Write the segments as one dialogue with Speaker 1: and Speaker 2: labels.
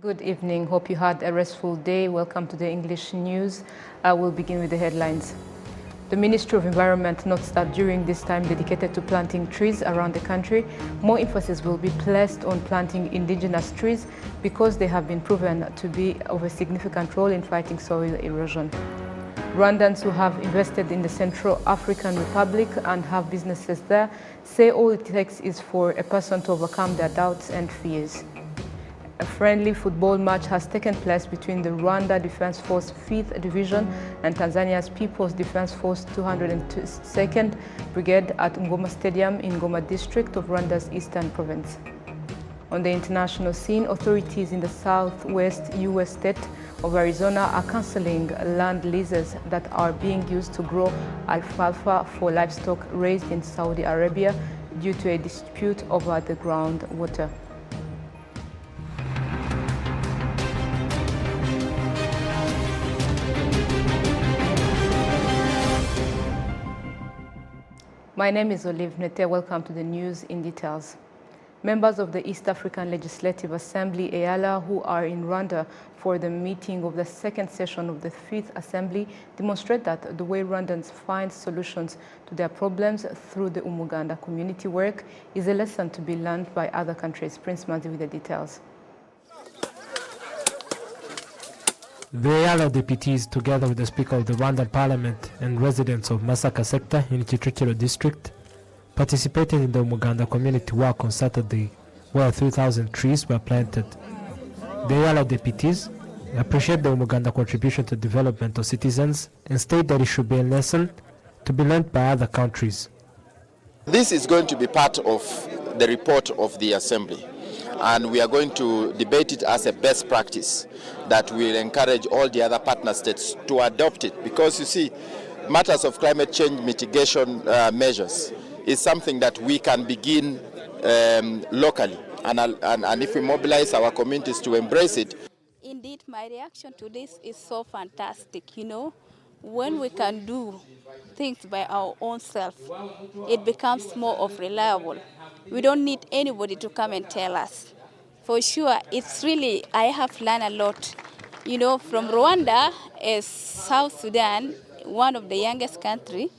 Speaker 1: Good evening. Hope you had a restful day. Welcome to the English news. I will begin with the headlines. The Ministry of Environment notes that during this time dedicated to planting trees around the country, more emphasis will be placed on planting indigenous trees because they have been proven to be of a significant role in fighting soil erosion. Rwandans who have invested in the Central African Republic and have businesses there say all it takes is for a person to overcome their doubts and fears. A friendly football match has taken place between the Rwanda Defense Force 5th Division and Tanzania's People's Defense Force 202nd Brigade at Ngoma Stadium in Ngoma district of Rwanda's Eastern Province. On the international scene, authorities in the southwest U.S. state of Arizona are canceling land leases that are being used to grow alfalfa for livestock raised in Saudi Arabia due to a dispute over the groundwater. My name is Olive Nete. Welcome to the news in details. Members of the East African Legislative Assembly, EALA, who are in Rwanda for the meeting of the second session of the Fifth Assembly, demonstrate that the way Rwandans find solutions to their problems through the Umuganda community work is a lesson to be learned by other countries. Prince Manzi with the details.
Speaker 2: The EALA deputies, together with the Speaker of the Rwandan Parliament and residents of Masaka sector in Kicukiro district, participated in the Umuganda community walk on Saturday, where 3,000 trees were planted. The EALA deputies appreciate the Umuganda contribution to the development of citizens and state that it should be a lesson to be learned by other countries.
Speaker 3: This is going to be part of the report of the Assembly, and we are going to debate it as a best practice that will encourage all the other partner states to adopt it, because you see, matters of climate change mitigation measures is something that we can begin locally, and if we mobilize our communities to embrace it.
Speaker 4: Indeed, my reaction to this is so fantastic. You know, when we can do things by our own self, it becomes more of reliable. We don't need anybody to come and tell us. For sure, it's really, I have learned a lot. You know, from Rwanda, as South Sudan, one of the youngest countries,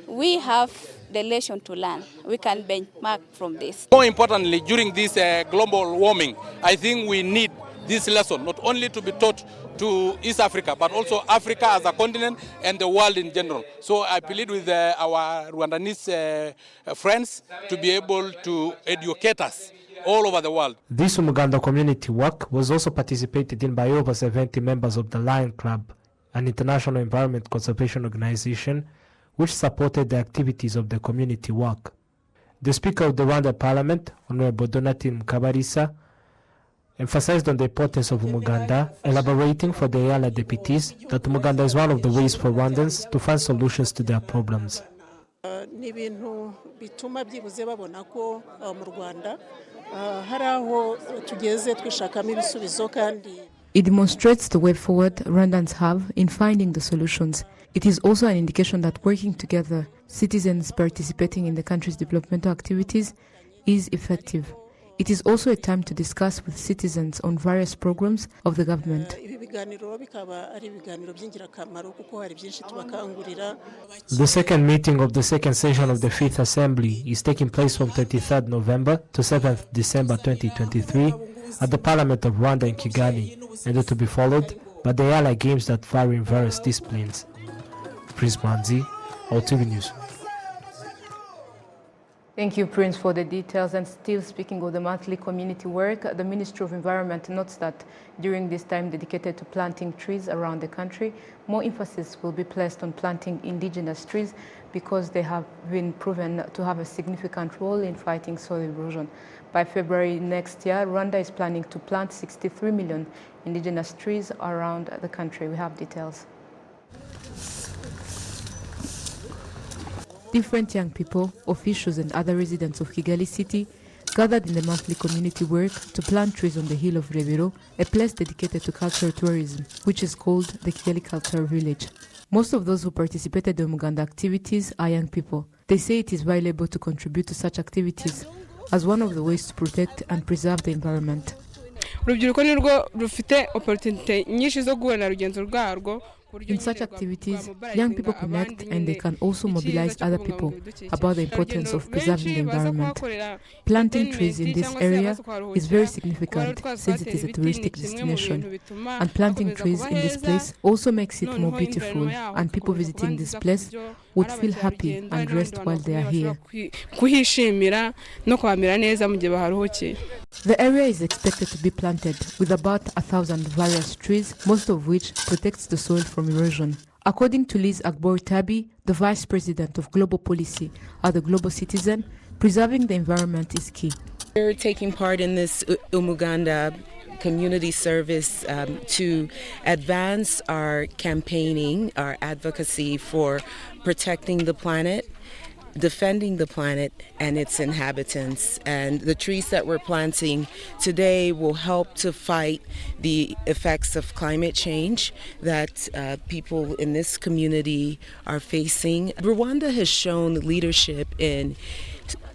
Speaker 4: we have the lesson to learn. We can benchmark from this.
Speaker 5: More importantly, during this global warming, I think we need this lesson not only to be taught to East Africa, but also Africa as a continent and the world in general. So I plead with our Rwandanese friends to be able to educate us all over the world.
Speaker 2: This Umuganda community work was also participated in by over 70 members of the Lion Club, an international environment conservation organization which supported the activities of the community work. The Speaker of the Rwanda Parliament, Honorable Donatien Mukabalisa, emphasized on the importance of Umuganda, elaborating for the EALA deputies that Umuganda is one of the ways for Rwandans to find solutions to their problems.
Speaker 1: It demonstrates the way forward Rwandans have in finding the solutions. It is also an indication that working together, citizens participating in the country's developmental activities is effective. It is also a time to discuss with citizens on various programs of the government.
Speaker 2: The second meeting of the second session of the Fifth Assembly is taking place from 23rd November to 7th December 2023 at the Parliament of Rwanda in Kigali, and to be followed by the EALA games that vary in various disciplines. Prince Manzi, RwandaTV News.
Speaker 1: Thank you, Prince, for the details. And still speaking of the monthly community work, the Ministry of Environment notes that during this time dedicated to planting trees around the country, more emphasis will be placed on planting indigenous trees because they have been proven to have a significant role in fighting soil erosion. By February next year, Rwanda is planning to plant 63 million indigenous trees around the country. We have details. Different young people, officials and other residents of Kigali City gathered in the monthly community work to plant trees on the hill of Rebero, a place dedicated to cultural tourism, which is called the Kigali Cultural Village. Most of those who participated in Umuganda activities are young people. They say it is valuable to contribute to such activities as one of the ways to protect and preserve the environment.
Speaker 6: urubyiruko nirwo rufite opportunity nyinshi zo guhura na rugenzo rwarwo.
Speaker 1: In such activities, young people connect and they can also mobilize other people about the importance of preserving the environment. Planting trees in this area is very significant since it is a touristic destination. And planting trees in this place also makes it more beautiful, and people visiting this place would feel happy and rest while they are here. The area is expected to be planted with about 1,000 various trees, most of which protects the soil from erosion. According to Liz Agbor-Tabi, the Vice President of Global Policy at the Global Citizen, preserving the environment is key.
Speaker 7: We're taking part in this Umuganda community service to advance our campaigning, our advocacy for protecting the planet, defending the planet and its inhabitants. And the trees that we're planting today will help to fight the effects of climate change that people in this community are facing. Rwanda has shown leadership in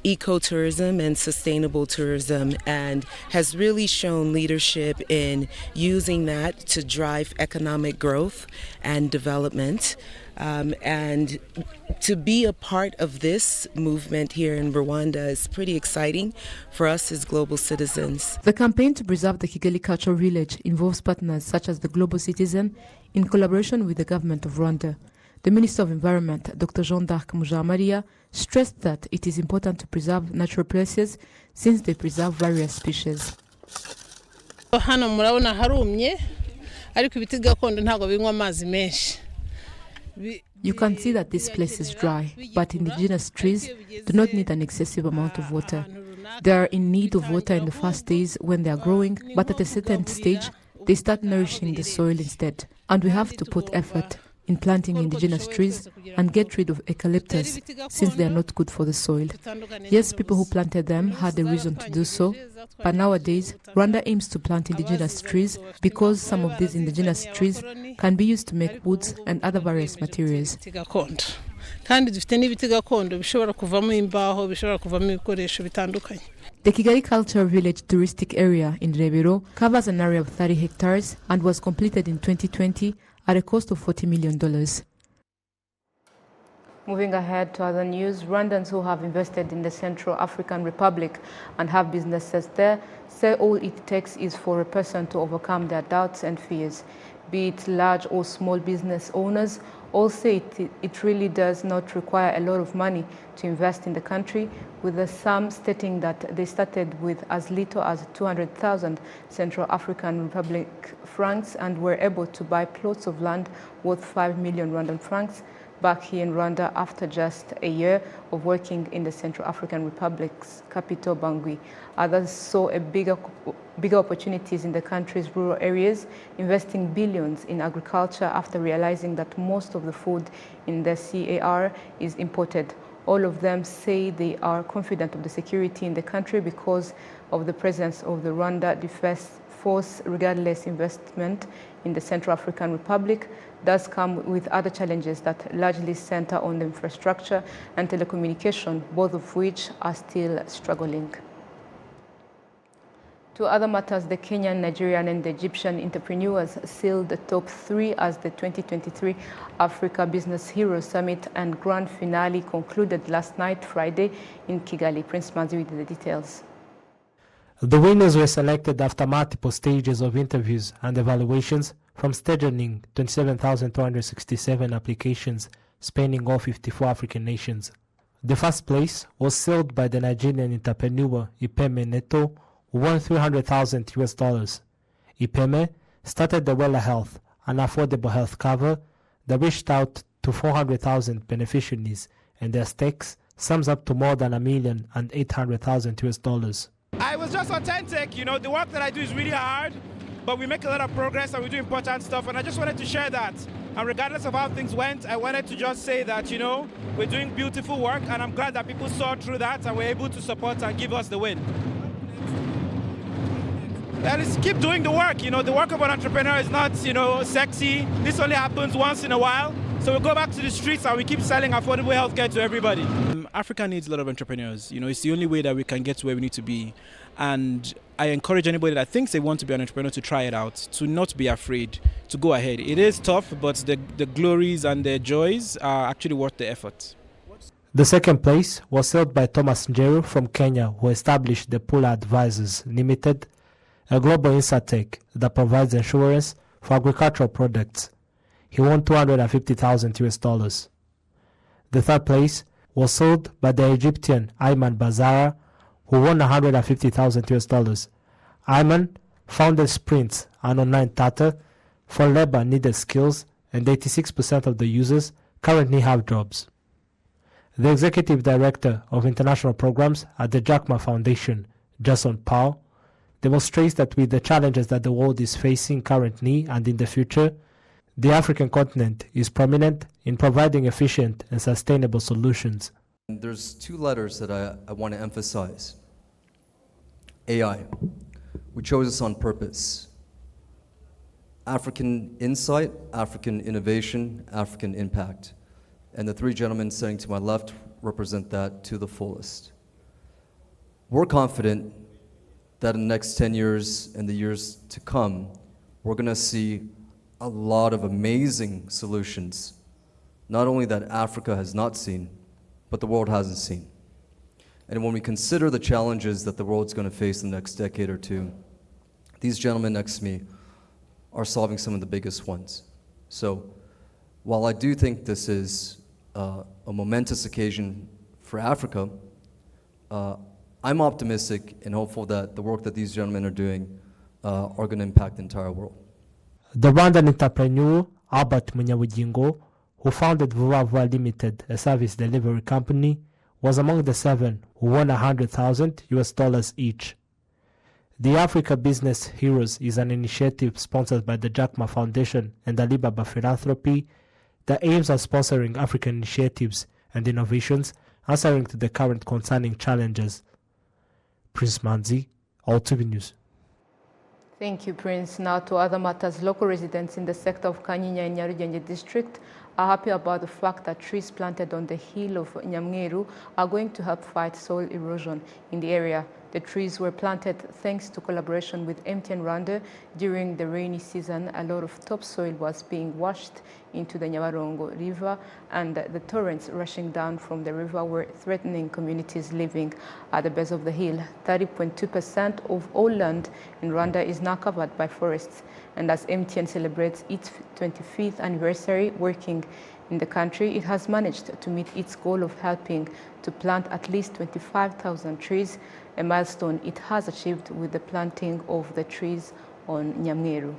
Speaker 7: ecotourism and sustainable tourism and has really shown leadership in using that to drive economic growth and development. And to be a part of this movement here in Rwanda is pretty exciting for us as global citizens.
Speaker 1: The campaign to preserve the Kigali Cultural Village involves partners such as the Global Citizen in collaboration with the government of Rwanda. The Minister of Environment, Dr. Jean d'Arc Mujawamariya, stressed that it is important to preserve natural places since they preserve various species.
Speaker 8: Hano murabona harumye ariko ibiti gakondo ntago binywa amazi menshi.
Speaker 1: You can see that this place is dry, but indigenous trees do not need an excessive amount of water. They are in need of water in the first days when they are growing, but at a certain stage, they start nourishing the soil instead. And we have to put effort in planting indigenous trees and get rid of eucalyptus since they are not good for the soil. Yes, people who planted them had a reason to do so, but nowadays Rwanda aims to plant indigenous trees because some of these indigenous trees can be used to make woods and other various materials.
Speaker 8: kandi dufite n'ibiti gakondo bishobora kuvamo imbaho bishobora kuvamo ibikoresho bitandukanye.
Speaker 1: The Kigali Cultural Village touristic area in Rebero covers an area of 30 hectares and was completed in 2020 at a cost of $40 million. Moving ahead to other news, Rwandans who have invested in the Central African Republic and have businesses there say all it takes is for a person to overcome their doubts and fears. Be it large or small business owners, all say it really does not require a lot of money to invest in the country, with some stating that they started with as little as 200,000 Central African Republic francs and were able to buy plots of land worth 5 million Rwandan francs back here in Rwanda after just a year of working in the Central African Republic's capital, Bangui. Others saw bigger opportunities in the country's rural areas, investing billions in agriculture after realizing that most of the food in the CAR is imported. All of them say they are confident of the security in the country because of the presence of the Rwanda Defense Force. Regardless, investment in the Central African Republic does come with other challenges that largely center on the infrastructure and telecommunication, both of which are still struggling. To other matters, the Kenyan, Nigerian and the Egyptian entrepreneurs sealed the top 3 as the 2023 Africa Business Heroes Summit and grand finale concluded last night, Friday, in Kigali. Prince Manzi with the details.
Speaker 2: The winners were selected after multiple stages of interviews and evaluations from scheduling 27,267 applications spanning all 54 African nations. The first place was sealed by the Nigerian entrepreneur Ipeme Neto, who won $300,000. Ipeme started the Wella Health, an affordable health cover that reached out to 400,000 beneficiaries, and their stakes sums up to more than $1,800,000.
Speaker 9: I was just authentic. You know, the work that I do is really hard, but we make a lot of progress and we do important stuff, and I just wanted to share that. And regardless of how things went, I wanted to just say that, you know, we're doing beautiful work, and I'm glad that people saw through that and were able to support and give us the win. And it's keep doing the work. You know, the work of an entrepreneur is not, you know, sexy. This only happens once in a while. So we go back to the streets and we keep selling affordable healthcare to everybody. Africa needs a lot of entrepreneurs. You know, it's the only way that we can get to where we need to be. And I encourage anybody that thinks they want to be an entrepreneur to try it out, to not be afraid, to go ahead. It is tough, but the glories and the joys are actually worth the effort.
Speaker 2: The second place was held by Thomas Njeru from Kenya, who established the Pula Advisors Limited, a global insurtech that provides insurance for agricultural products. He won $250,000. The third place was sold by the Egyptian Ayman Bazara, who won $150,000. Ayman founded Sprint, an online tutor for labor-needed skills, and 86% of the users currently have jobs. The executive director of international programs at the Jack Ma Foundation, Jason Powell, demonstrates that with the challenges that the world is facing currently and in the future, the African continent is prominent in providing efficient and sustainable solutions.
Speaker 10: There's two letters that I want to emphasize. AI. We chose this on purpose. African insight, African innovation, African impact. And the three gentlemen sitting to my left represent that to the fullest. We're confident that in the next 10 years and the years to come, we're going to see a lot of amazing solutions, not only that Africa has not seen, but the world hasn't seen. And when we consider the challenges that the world's going to face in the next decade or two, these gentlemen next to me are solving some of the biggest ones. So while I do think this is a momentous occasion for Africa, I'm optimistic and hopeful that the work that these gentlemen are doing are going to impact the entire world.
Speaker 2: The Rwandan entrepreneur Albert Munyabugingo, who founded Vuva Vuva Limited, a service delivery company, was among the 7 who won $100,000 each. The Africa Business Heroes is an initiative sponsored by the Jack Ma Foundation and Alibaba Philanthropy that aims at sponsoring African initiatives and innovations answering to the current concerning challenges. Prince Manzi, RwandaTV News.
Speaker 1: Thank you, Prince. Now to other matters. Local residents in the sector of Kanyinya in Nyarugenge district are happy about the fact that trees planted on the hill of Nyamweru are going to help fight soil erosion in the area. The trees were planted thanks to collaboration with MTN Rwanda. During the rainy season, a lot of topsoil was being washed into the Nyabarongo River, and the torrents rushing down from the river were threatening communities living at the base of the hill. 30.2% of all land in Rwanda is now covered by forests, and as MTN celebrates its 25th anniversary working in the country, it has managed to meet its goal of helping to plant at least 25,000 trees, a milestone it has achieved with the planting of the trees on Nyamweru.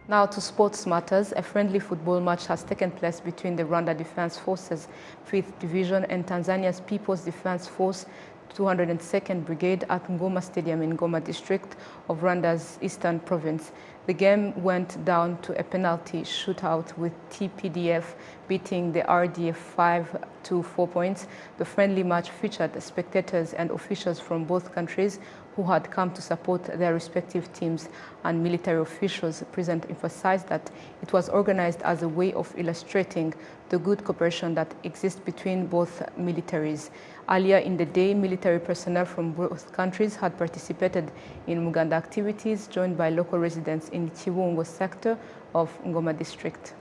Speaker 1: Now to sports matters. A friendly football match has taken place between the Rwanda Defense Forces 5th Division and Tanzania's People's Defense Force 202nd Brigade at Ngoma Stadium in Ngoma district of Rwanda's eastern province. The game went down to a penalty shootout with TPDF beating the RDF 5-4 points. The friendly match featured spectators and officials from both countries who had come to support their respective teams, and military officials present emphasized that it was organized as a way of illustrating the good cooperation that exists between both militaries. Earlier in the day, military personnel from both countries had participated in Muganda activities joined by local residents in Kibungo sector of Ngoma district.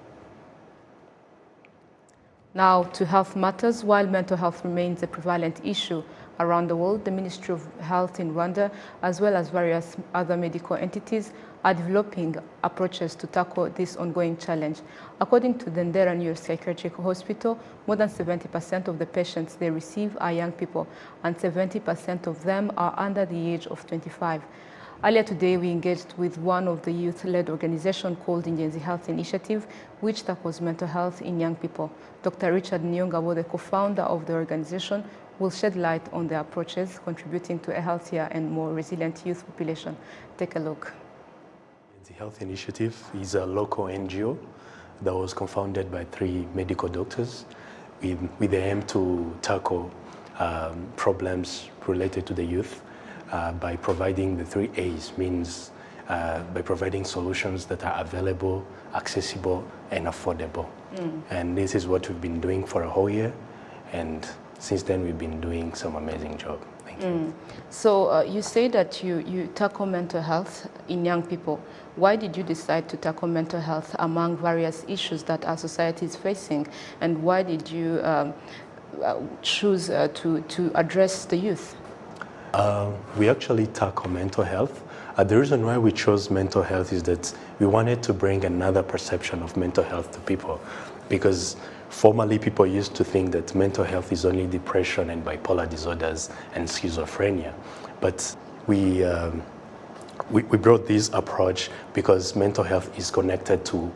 Speaker 1: Now to health matters. While mental health remains a prevalent issue around the world, the Ministry of Health in Rwanda, as well as various other medical entities, are developing approaches to tackle this ongoing challenge. According to the Ndera Neuropsychiatric Hospital, more than 70% of the patients they receive are young people, and 70% of them are under the age of 25. Earlier today, we engaged with one of the youth-led organizations called Ingenzi Health Initiative, which tackles mental health in young people. Dr. Richard Nyongabo, the co-founder of the organization, will shed light on the approaches contributing to a healthier and more resilient youth population. Take a look.
Speaker 11: The Health Initiative is a local NGO that was co-founded by 3 medical doctors with the aim to tackle problems related to the youth. by providing the 3 A's, means by providing solutions that are available, accessible, and affordable. And this is what we've been doing for a whole year, and since then we've been doing some amazing job. Thank you.
Speaker 1: So you say that you tackle mental health in young people. Why did you decide to tackle mental health among various issues that our society is facing, and why did you choose to address the youth?
Speaker 11: We actually tackle mental health. The reason why we chose mental health is that we wanted to bring another perception of mental health to people, because formerly people used to think that mental health is only depression and bipolar disorders and schizophrenia. But we brought this approach because mental health is connected to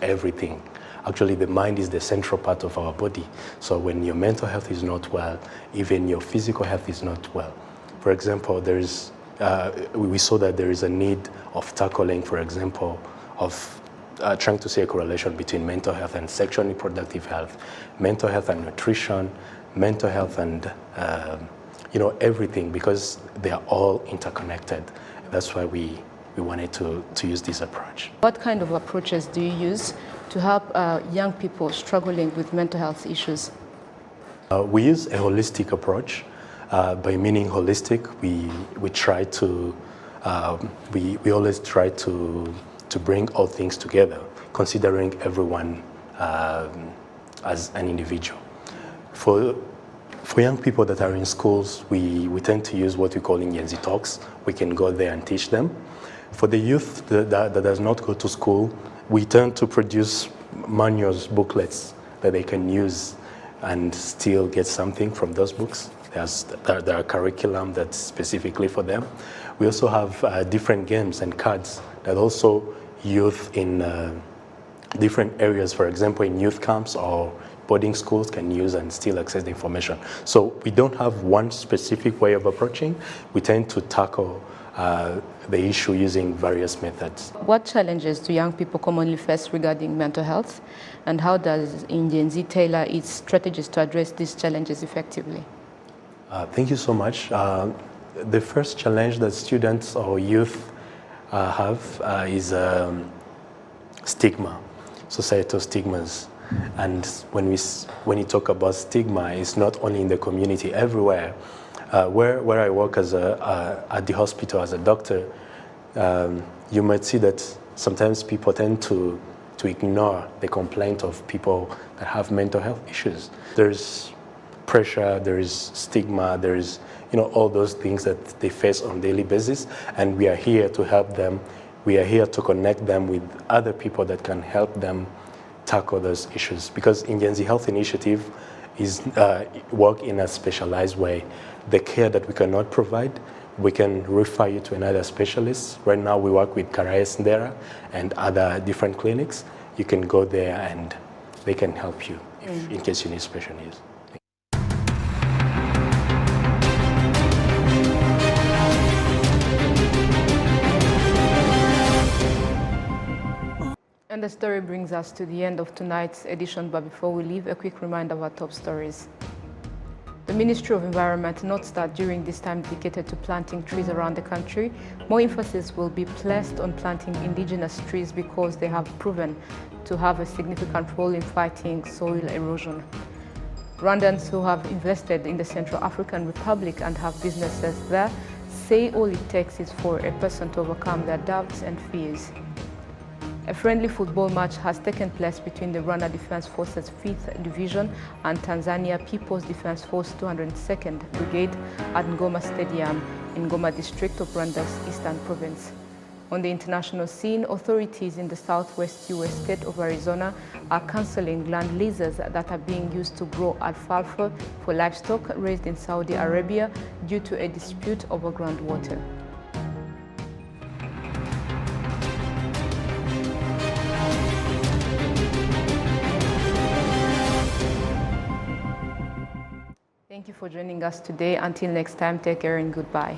Speaker 11: everything. Actually, the mind is the central part of our body. So when your mental health is not well, even your physical health is not well. For example, we saw that there is a need of tackling, for example, of trying to see a correlation between mental health and sexual and reproductive health, mental health and nutrition, mental health and everything, because they are all interconnected. That's why we wanted to use this approach.
Speaker 1: What kind of approaches do you use to help young people struggling with mental health issues?
Speaker 11: We use a holistic approach. By meaning holistic, we try to we always try to bring all things together, considering everyone as an individual. For young people that are in schools, we tend to use what we call Ingenzi Talks. We can go there and teach them. For the youth that does not go to school, we tend to produce manuals, booklets that they can use and still get something from those books. There are curriculum that's specifically for them. We also have different games and cards that also youth in different areas, for example, in youth camps or boarding schools, can use and still access the information. So we don't have one specific way of approaching. We tend to tackle the issue using various methods.
Speaker 1: What challenges do young people commonly face regarding mental health, and how does Ingenzi tailor its strategies to address these challenges effectively?
Speaker 11: Thank you so much. The first challenge that students or youth have is stigma, societal stigmas. And when you talk about stigma, it's not only in the community, everywhere. Where I work at the hospital as a doctor, you might see that sometimes people tend to ignore the complaint of people that have mental health issues. There's pressure, there is stigma, there is all those things that they face on a daily basis, and we are here to help them. We are here to connect them with other people that can help them tackle those issues, because Ingenzi Health Initiative is work in a specialized way. The care that we cannot provide, we can refer you to another specialist. Right now we work with Karayes Ndera and other different clinics. You can go there and they can help you in case you need special needs.
Speaker 1: And the story brings us to the end of tonight's edition, but before we leave, a quick reminder of our top stories. The Ministry of Environment notes that during this time dedicated to planting trees around the country, more emphasis will be placed on planting indigenous trees because they have proven to have a significant role in fighting soil erosion. Rwandans who have invested in the Central African Republic and have businesses there say all it takes is for a person to overcome their doubts and fears. A friendly football match has taken place between the Rwanda Defense Forces 5th Division and Tanzania People's Defense Force 202nd Brigade at Ngoma Stadium in Ngoma district of Rwanda's Eastern Province. On the international scene, authorities in the southwest U.S. state of Arizona are cancelling land leases that are being used to grow alfalfa for livestock raised in Saudi Arabia due to a dispute over groundwater. Thank you for joining us today. Until next time, take care and goodbye.